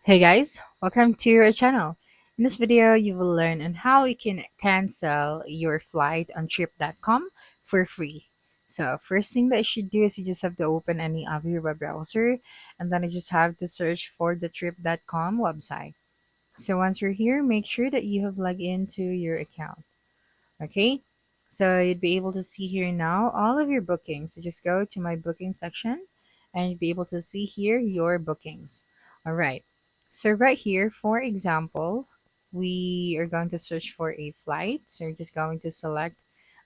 Hey guys, welcome to our channel. In this video, you will learn on how you can cancel your flight on trip.com for free. So first thing that you should do is you just have to open any of your web browser and then you just have to search for the trip.com website. So once you're here, make sure that you have logged into your account. Okay? So you'd be able to see here now all of your bookings. So just go to my booking section and you'd be able to see here your bookings. All right. So right here, for example, we are going to search for a flight. So we're just going to select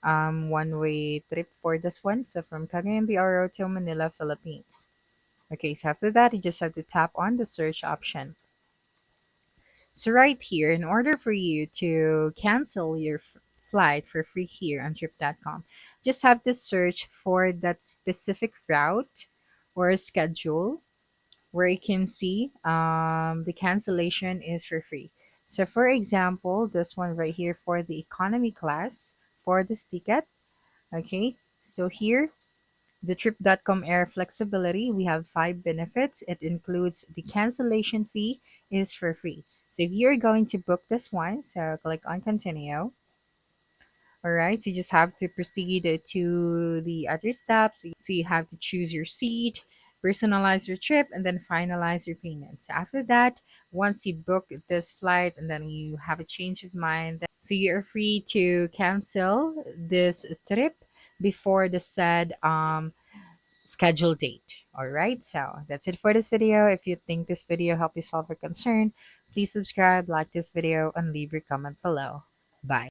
one-way trip for this one. So from Cagayan de Oro to Manila, Philippines. Okay, so after that, you just have to tap on the search option. So right here, in order for you to cancel your flight for free here on trip.com, just have to search for that specific route or schedule where you can see the cancellation is for free. So for example, this one right here for the economy class for this ticket. Okay, so here the trip.com air flexibility, we have five benefits. It includes the cancellation fee is for free. So if you're going to book this one, so click on continue. All right, so you just have to proceed to the other steps. So you have to choose your seat, personalize your trip, and then finalize your payment. So after that, once you book this flight and then you have a change of mind, so you're free to cancel this trip before the said schedule date. All right, so that's it for this video. If you think this video helped you solve your concern, please subscribe, like this video, and leave your comment below. Bye.